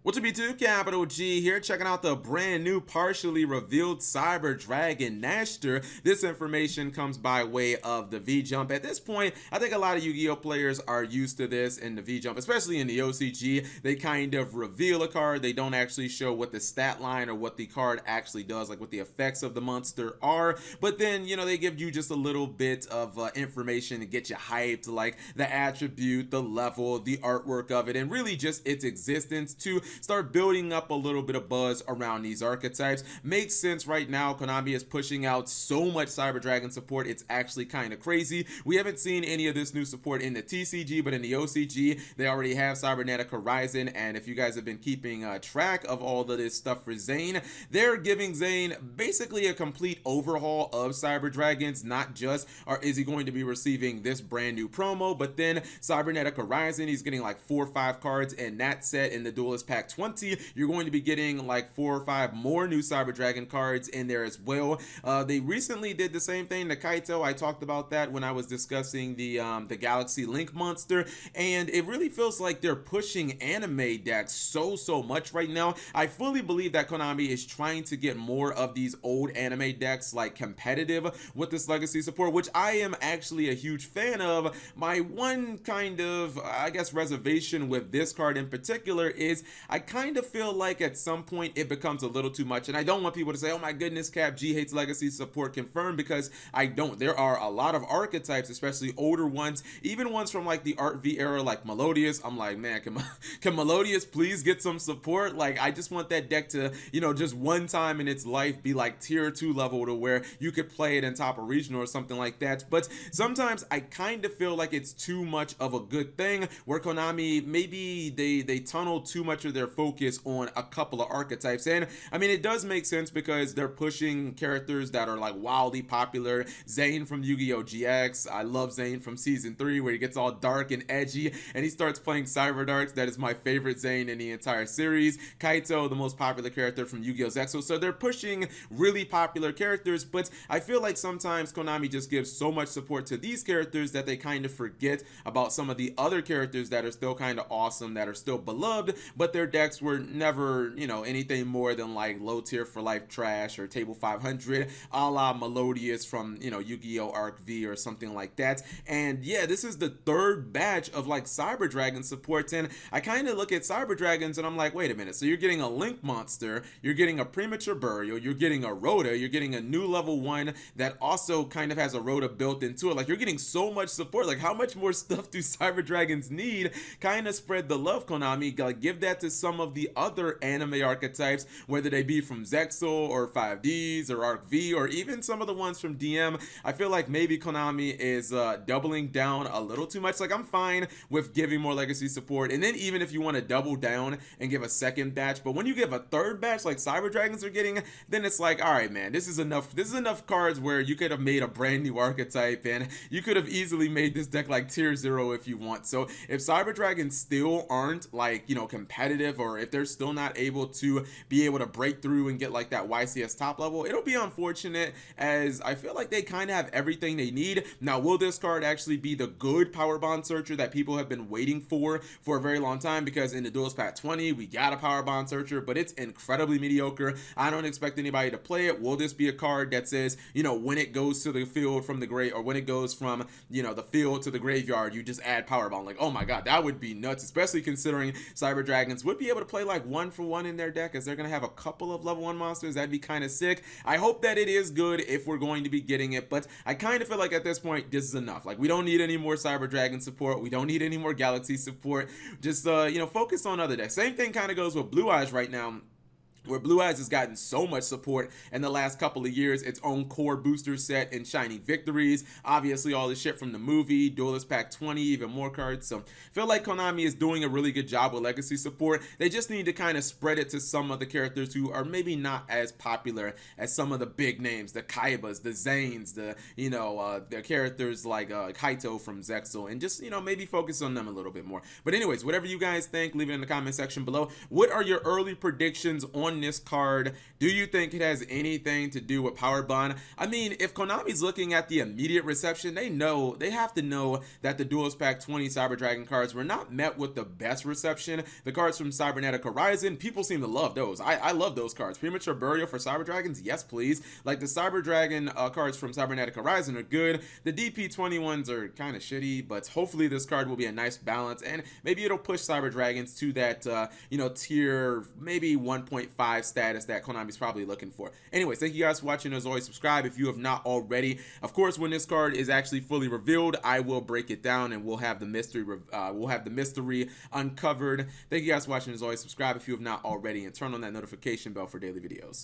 What's up, YouTube? Capital G here, checking out the brand new partially revealed Cyber Dragon Nächster. This information comes by way of the V-Jump. At this point, I think a lot of Yu-Gi-Oh players are used to this in the V-Jump, especially in the OCG. They kind of reveal a card. They don't actually show what the stat line or what the card actually does, like what the effects of the monster are. But then, they give you just a little bit of information to get you hyped, like the attribute, the level, the artwork of it, and really just its existence to start building up a little bit of buzz around these archetypes. Makes sense right now. Konami is pushing out so much Cyber Dragon support, it's actually kind of crazy. We haven't seen any of this new support in the TCG, but in the OCG they already have Cybernetic Horizon. And if you guys have been keeping track of all of this stuff for Zane, they're giving Zane basically a complete overhaul of Cyber Dragons. Not just is he going to be receiving this brand new promo, but then Cybernetic Horizon, he's getting like 4 or 5 cards in that set. In the Duelist Pack 20, you're going to be getting like 4 or 5 more new Cyber Dragon cards in there as well. They recently did the same thing to Kaito. I talked about that when I was discussing the Galaxy Link monster, and it really feels like they're pushing anime decks so much right now. I fully believe that Konami is trying to get more of these old anime decks like competitive with this legacy support, which I am actually a huge fan of. My one kind of, I guess, reservation with this card in particular is I kind of feel like at some point it becomes a little too much. And I don't want people to say, oh my goodness, Cap G hates legacy support, confirmed, because I don't. There are a lot of archetypes, especially older ones, even ones from like the Art V era, like Melodious. I'm like, man, can Melodious please get some support? Like, I just want that deck to, just one time in its life be like tier 2 level to where you could play it in top of regional or something like that. But sometimes I kind of feel like it's too much of a good thing, where Konami, maybe they tunnel too much of their focus on a couple of archetypes. And I mean, it does make sense because they're pushing characters that are like wildly popular. Zane from Yu-Gi-Oh GX, I love Zane from season 3, where he gets all dark and edgy and he starts playing Cyber Darks. That is my favorite Zane in the entire series. Kaito, the most popular character from Yu-Gi-Oh Zexal. So they're pushing really popular characters, but I feel like sometimes Konami just gives so much support to these characters that they kind of forget about some of the other characters that are still kind of awesome, that are still beloved, but their decks were never, anything more than like low tier for life trash or table 500, a la Melodious from, Yu-Gi-Oh Arc V or something like that. And yeah, this is the 3rd batch of like Cyber Dragon supports, and I kind of look at Cyber Dragons and I'm like, wait a minute, so you're getting a Link monster, you're getting a Premature Burial, you're getting a Rhoda, you're getting a new level 1 that also kind of has a Rhoda built into it. Like, you're getting so much support. Like, how much more stuff do Cyber Dragons need? Kind of spread the love, Konami. Like, give that to some of the other anime archetypes, whether they be from Zexal or 5Ds or Arc V or even some of the ones from DM. I feel like maybe Konami is doubling down a little too much. Like, I'm fine with giving more legacy support, and then even if you want to double down and give a 2nd batch, but when you give a 3rd batch like Cyber Dragons are getting, then it's like, all right, man, this is enough cards where you could have made a brand new archetype, and you could have easily made this deck like tier 0 if you want. So if Cyber Dragons still aren't like, competitive, or if they're still not able to be able to break through and get like that YCS top level, it'll be unfortunate, as I feel like they kind of have everything they need. Now, will this card actually be the good Power Bond Searcher that people have been waiting for a very long time? Because in the Duelist Pack 20, we got a Power Bond Searcher, but it's incredibly mediocre. I don't expect anybody to play it. Will this be a card that says, when it goes to the field from the grave, or when it goes from, the field to the graveyard, you just add Power Bond? Like, oh my god, that would be nuts, especially considering Cyber Dragons would be able to play like 1-for-1 in their deck, as they're going to have a couple of level 1 monsters. That'd be kind of sick. I hope that it is good if we're going to be getting it, but I kind of feel like at this point, this is enough. Like, we don't need any more Cyber Dragon support. We don't need any more Galaxy support. Just, focus on other decks. Same thing kind of goes with Blue Eyes right now, where Blue Eyes has gotten so much support in the last couple of years. Its own core booster set and Shining Victories, obviously all the shit from the movie, Duelist Pack 20, even more cards. So I feel like Konami is doing a really good job with legacy support. They just need to kind of spread it to some of the characters who are maybe not as popular as some of the big names, the Kaibas, the Zanes, the characters like Kaito from Zexal, and just maybe focus on them a little bit more. But anyways, whatever you guys think, leave it in the comment section below. What are your early predictions on on this card, do you think it has anything to do with power bond? I mean, if Konami's looking at the immediate reception, they have to know that the Duels Pack 20 Cyber Dragon cards were not met with the best reception. The cards from Cybernetic Horizon, people seem to love those. I love those cards. Premature Burial for Cyber Dragons, yes please. Like the Cyber Dragon cards from Cybernetic Horizon are good. The DP20 ones are kind of shitty, but hopefully this card will be a nice balance, and maybe it'll push Cyber Dragons to that tier maybe 1.5 status that Konami's probably looking for. Anyways, thank you guys for watching. As always, subscribe if you have not already. Of course, when this card is actually fully revealed, I will break it down and we'll have the mystery uncovered. Thank you guys for watching. As always, subscribe if you have not already, and turn on that notification bell for daily videos.